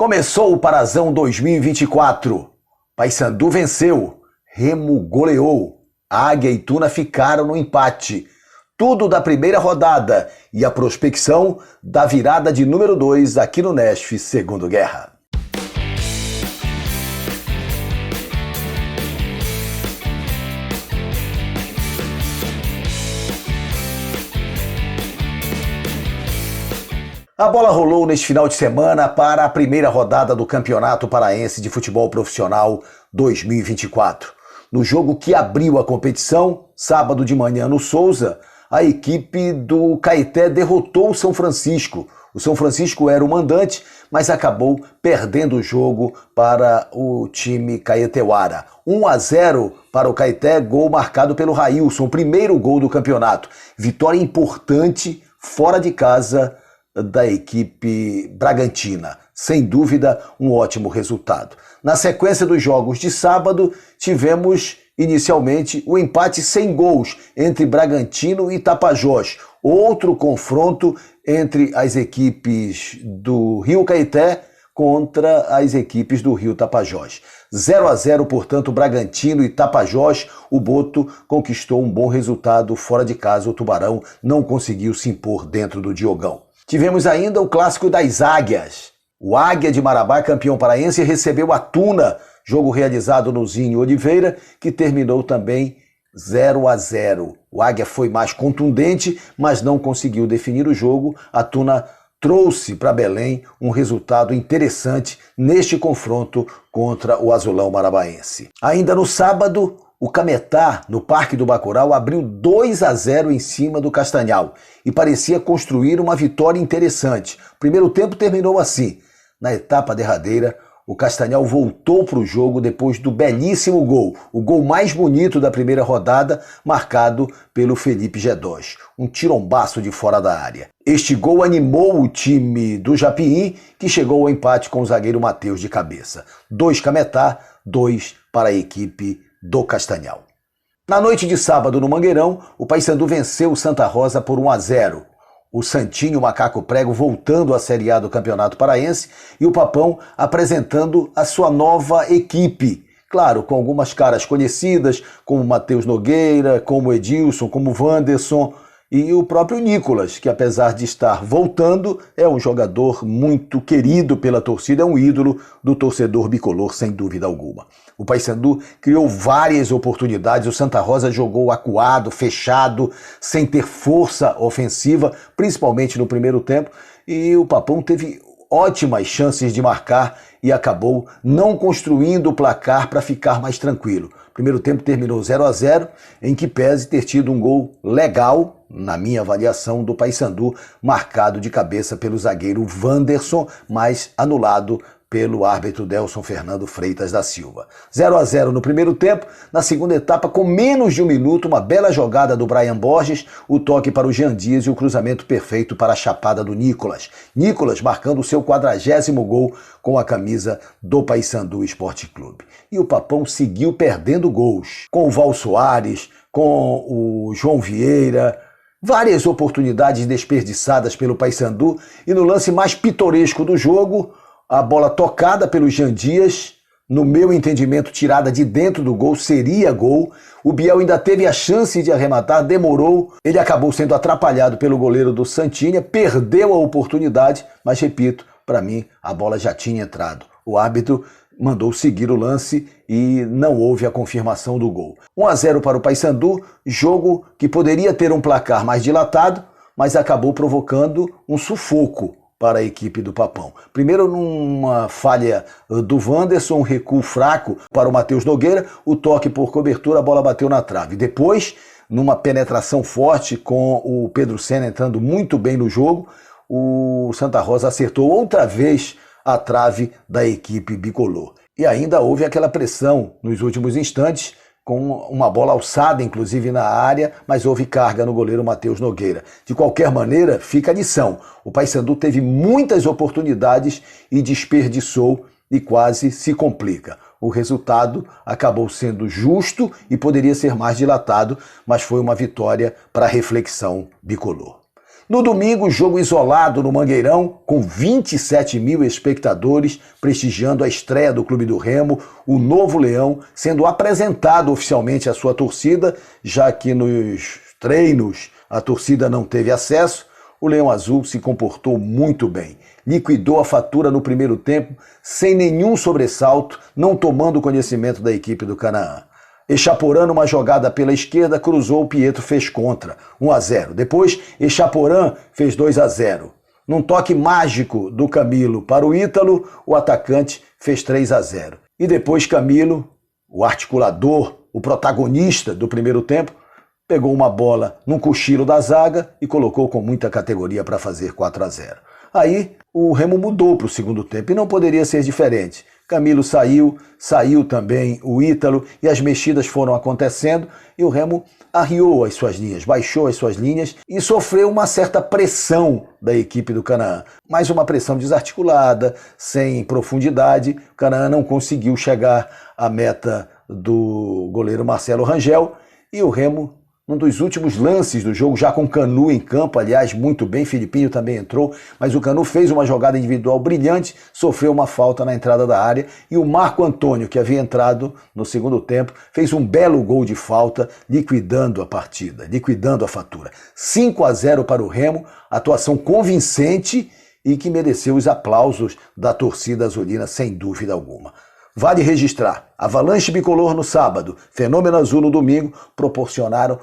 Começou o Parazão 2024. Paysandu venceu, Remo goleou, Águia e Tuna ficaram no empate. Tudo da primeira rodada e a prospecção da virada de número 2 aqui no Nesf Segundo Guerra. A bola rolou neste final de semana para a primeira rodada do Campeonato Paraense de Futebol Profissional 2024. No jogo que abriu a competição, sábado de manhã no Souza, a equipe do Caeté derrotou o São Francisco. O São Francisco era o mandante, mas acabou perdendo o jogo para o time caeteuara. 1-0 para o Caeté, gol marcado pelo Railson, primeiro gol do campeonato. Vitória importante fora de casa da equipe bragantina. Sem dúvida, um ótimo resultado. Na sequência dos jogos de sábado, tivemos inicialmente o empate sem gols entre Bragantino e Tapajós. Outro confronto entre as equipes do Rio Caeté contra as equipes do Rio Tapajós. 0-0, portanto, Bragantino e Tapajós. O Boto conquistou um bom resultado fora de casa. O Tubarão não conseguiu se impor dentro do Diogão. Tivemos ainda o clássico das Águias. O Águia de Marabá, campeão paraense, recebeu a Tuna, jogo realizado no Zinho Oliveira, que terminou também 0-0. O Águia foi mais contundente, mas não conseguiu definir o jogo. A Tuna trouxe para Belém um resultado interessante neste confronto contra o Azulão Marabaense. Ainda no sábado, o Cametá, no Parque do Bacurau, abriu 2-0 em cima do Castanhal e parecia construir uma vitória interessante. O primeiro tempo terminou assim. Na etapa derradeira, o Castanhal voltou para o jogo depois do belíssimo gol, o gol mais bonito da primeira rodada, marcado pelo Felipe Gedós. Um tirombaço de fora da área. Este gol animou o time do Japiim, que chegou ao empate com o zagueiro Matheus de cabeça. 2 Cametá, 2 para a equipe do Castanhal. Na noite de sábado no Mangueirão, o Paysandu venceu o Santa Rosa por 1-0. O Santinho Macaco Prego voltando à Série A do Campeonato Paraense e o Papão apresentando a sua nova equipe. Claro, com algumas caras conhecidas, como Matheus Nogueira, como Edilson, como Wanderson e o próprio Nicolas, que apesar de estar voltando, é um jogador muito querido pela torcida, é um ídolo do torcedor bicolor, sem dúvida alguma. O Paysandu criou várias oportunidades, o Santa Rosa jogou acuado, fechado, sem ter força ofensiva, principalmente no primeiro tempo, e o Papão teve ótimas chances de marcar e acabou não construindo o placar para ficar mais tranquilo. O primeiro tempo terminou 0-0, em que pese ter tido um gol legal, na minha avaliação, do Paysandu, marcado de cabeça pelo zagueiro Wanderson, mas anulado pelo árbitro Delson Fernando Freitas da Silva. 0-0 no primeiro tempo. Na segunda etapa, com menos de um minuto, uma bela jogada do Brian Borges, o toque para o Jean Dias e o cruzamento perfeito para a chapada do Nicolas. Nicolas marcando o seu 40º gol com a camisa do Paysandu Esporte Clube. E o Papão seguiu perdendo gols, com o Val Soares, com o João Vieira, várias oportunidades desperdiçadas pelo Paysandu, e no lance mais pitoresco do jogo, a bola tocada pelo Jean Dias, no meu entendimento tirada de dentro do gol, seria gol. O Biel ainda teve a chance de arrematar, demorou, ele acabou sendo atrapalhado pelo goleiro do Santinha, perdeu a oportunidade, mas repito, para mim a bola já tinha entrado. O árbitro mandou seguir o lance e não houve a confirmação do gol. 1-0 para o Paysandu, jogo que poderia ter um placar mais dilatado, mas acabou provocando um sufoco para a equipe do Papão. Primeiro, numa falha do Wanderson, um recuo fraco para o Matheus Nogueira, o toque por cobertura, a bola bateu na trave. Depois, numa penetração forte com o Pedro Senna entrando muito bem no jogo, o Santa Rosa acertou outra vez a trave da equipe bicolor. E ainda houve aquela pressão nos últimos instantes, com uma bola alçada, inclusive, na área, mas houve carga no goleiro Matheus Nogueira. De qualquer maneira, fica a lição. O Paysandu teve muitas oportunidades e desperdiçou e quase se complica. O resultado acabou sendo justo e poderia ser mais dilatado, mas foi uma vitória para a reflexão bicolor. No domingo, jogo isolado no Mangueirão, com 27 mil espectadores prestigiando a estreia do Clube do Remo, o novo Leão, sendo apresentado oficialmente à sua torcida, já que nos treinos a torcida não teve acesso. O Leão Azul se comportou muito bem, liquidou a fatura no primeiro tempo sem nenhum sobressalto, não tomando conhecimento da equipe do Canaã. Echaporã, numa jogada pela esquerda, cruzou, o Pietro fez contra, 1-0. Depois, Echaporã fez 2-0. Num toque mágico do Camilo para o Ítalo, o atacante fez 3-0. E depois Camilo, o articulador, o protagonista do primeiro tempo, pegou uma bola num cochilo da zaga e colocou com muita categoria para fazer 4-0. Aí o Remo mudou para o segundo tempo e não poderia ser diferente. Camilo saiu também o Ítalo e as mexidas foram acontecendo e o Remo arriou as suas linhas, baixou as suas linhas e sofreu uma certa pressão da equipe do Canaã. Mas uma pressão desarticulada, sem profundidade. O Canaã não conseguiu chegar à meta do goleiro Marcelo Rangel e o Remo, num dos últimos lances do jogo, já com Canu em campo, aliás, muito bem, Filipinho também entrou, mas o Canu fez uma jogada individual brilhante, sofreu uma falta na entrada da área e o Marco Antônio, que havia entrado no segundo tempo, fez um belo gol de falta, liquidando a partida, liquidando a fatura. 5-0 para o Remo, atuação convincente e que mereceu os aplausos da torcida azulina, sem dúvida alguma. Vale registrar, Avalanche Bicolor no sábado, Fenômeno Azul no domingo, proporcionaram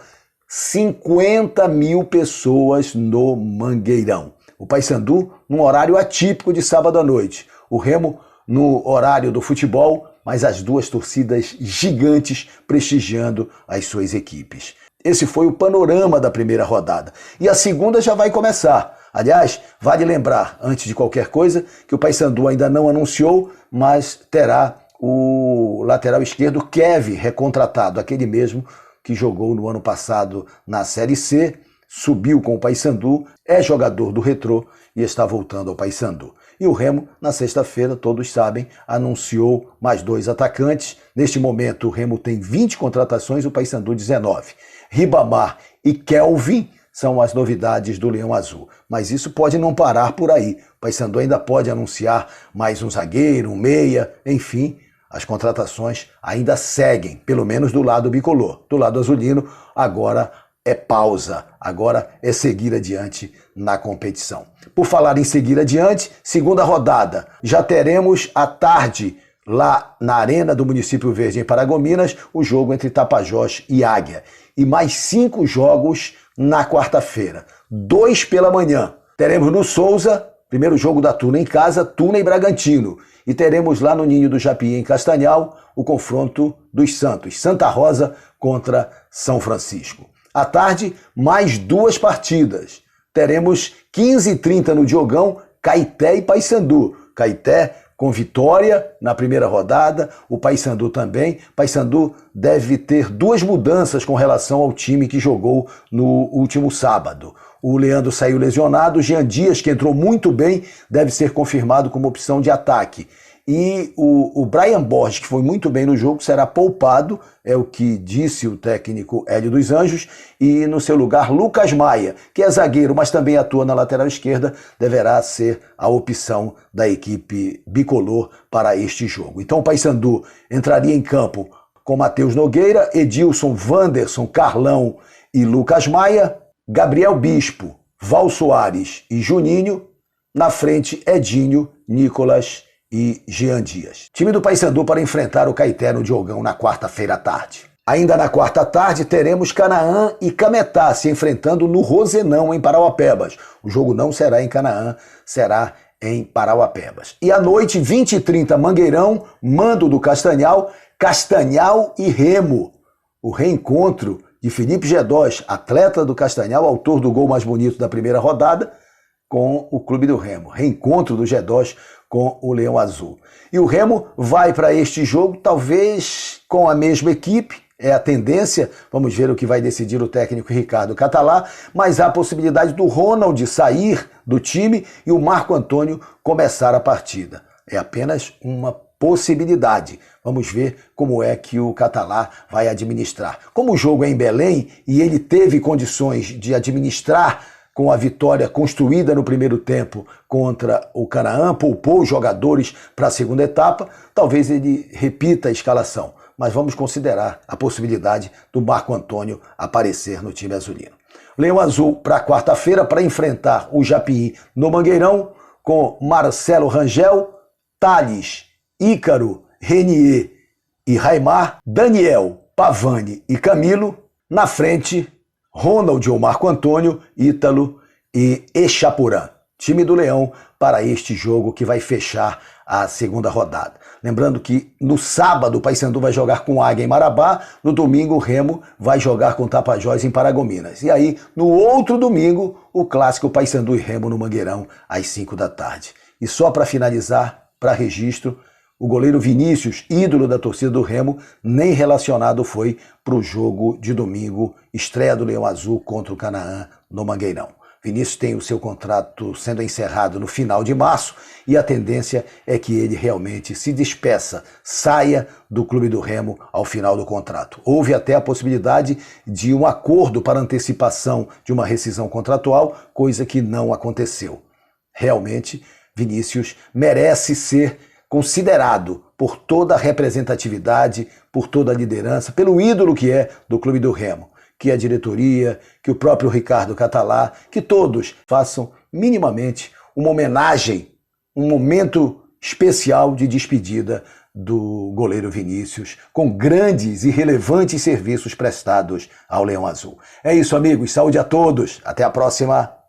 50 mil pessoas no Mangueirão. O Paysandu num horário atípico de sábado à noite. O Remo no horário do futebol, mas as duas torcidas gigantes prestigiando as suas equipes. Esse foi o panorama da primeira rodada. E a segunda já vai começar. Aliás, vale lembrar, antes de qualquer coisa, que o Paysandu ainda não anunciou, mas terá o lateral esquerdo Kevin recontratado, aquele mesmo que jogou no ano passado na Série C, subiu com o Paysandu, é jogador do Retrô e está voltando ao Paysandu. E o Remo, na sexta-feira, todos sabem, anunciou mais 2 atacantes. Neste momento, o Remo tem 20 contratações, o Paysandu 19. Ribamar e Kelvin são as novidades do Leão Azul. Mas isso pode não parar por aí. O Paysandu ainda pode anunciar mais um zagueiro, um meia, enfim. As contratações ainda seguem, pelo menos do lado bicolor. Do lado azulino, agora é pausa, agora é seguir adiante na competição. Por falar em seguir adiante, segunda rodada. Já teremos à tarde, lá na Arena do Município Verde, em Paragominas, o jogo entre Tapajós e Águia. E mais 5 jogos na quarta-feira. 2 pela manhã. Teremos no Souza, primeiro jogo da Tuna em casa, Tuna e Bragantino. E teremos lá no Ninho do Japi, em Castanhal, o confronto dos Santos. Santa Rosa contra São Francisco. À tarde, mais 2 partidas. Teremos 15h30 no Diogão, Caeté e Paysandu. Caeté com vitória na primeira rodada, o Paysandu também. Paysandu deve ter 2 mudanças com relação ao time que jogou no último sábado. O Leandro saiu lesionado, o Jean Dias, que entrou muito bem, deve ser confirmado como opção de ataque. E o Brian Borges, que foi muito bem no jogo, será poupado, é o que disse o técnico Hélio dos Anjos, e no seu lugar Lucas Maia, que é zagueiro, mas também atua na lateral esquerda, deverá ser a opção da equipe bicolor para este jogo. Então o Paysandu entraria em campo com Matheus Nogueira, Edilson, Wanderson, Carlão e Lucas Maia, Gabriel Bispo, Val Soares e Juninho, na frente Edinho, Nicolas e Jean Dias. Time do Paysandu para enfrentar o Caeté no Diogão na quarta-feira à tarde. Ainda na quarta tarde teremos Canaã e Cametá se enfrentando no Rosenão, em Parauapebas. O jogo não será em Canaã, será em Parauapebas. E à noite, 20h30, Mangueirão, mando do Castanhal, Castanhal e Remo. O reencontro de Felipe Gedós, atleta do Castanhal, autor do gol mais bonito da primeira rodada, com o Clube do Remo. Reencontro do Gedós com o Leão Azul. E o Remo vai para este jogo, talvez com a mesma equipe, é a tendência, vamos ver o que vai decidir o técnico Ricardo Catalá, mas há a possibilidade do Ronald sair do time e o Marco Antônio começar a partida. É apenas uma possibilidade. Vamos ver como é que o Catalá vai administrar. Como o jogo é em Belém e ele teve condições de administrar com a vitória construída no primeiro tempo contra o Canaã, poupou os jogadores para a segunda etapa, talvez ele repita a escalação, mas vamos considerar a possibilidade do Marco Antônio aparecer no time azulino. Leão Azul para quarta-feira para enfrentar o Japinhi no Mangueirão, com Marcelo Rangel, Thales, Ícaro, Renier e Raimar, Daniel, Pavani e Camilo. Na frente, Ronald ou Marco Antônio, Ítalo e Echaporã. Time do Leão para este jogo que vai fechar a segunda rodada. Lembrando que no sábado o Paysandu vai jogar com Águia em Marabá, no domingo o Remo vai jogar com Tapajós em Paragominas. E aí, no outro domingo, o clássico Paysandu e Remo no Mangueirão, às 5 da tarde. E só para finalizar, para registro, o goleiro Vinícius, ídolo da torcida do Remo, nem relacionado foi para o jogo de domingo, estreia do Leão Azul contra o Canaã no Mangueirão. Vinícius tem o seu contrato sendo encerrado no final de março e a tendência é que ele realmente se despeça, saia do clube do Remo ao final do contrato. Houve até a possibilidade de um acordo para antecipação de uma rescisão contratual, coisa que não aconteceu. Realmente, Vinícius merece ser considerado por toda a representatividade, por toda a liderança, pelo ídolo que é do clube do Remo. Que a diretoria, que o próprio Ricardo Catalá, que todos façam minimamente uma homenagem, um momento especial de despedida do goleiro Vinícius, com grandes e relevantes serviços prestados ao Leão Azul. É isso, amigos. Saúde a todos. Até a próxima.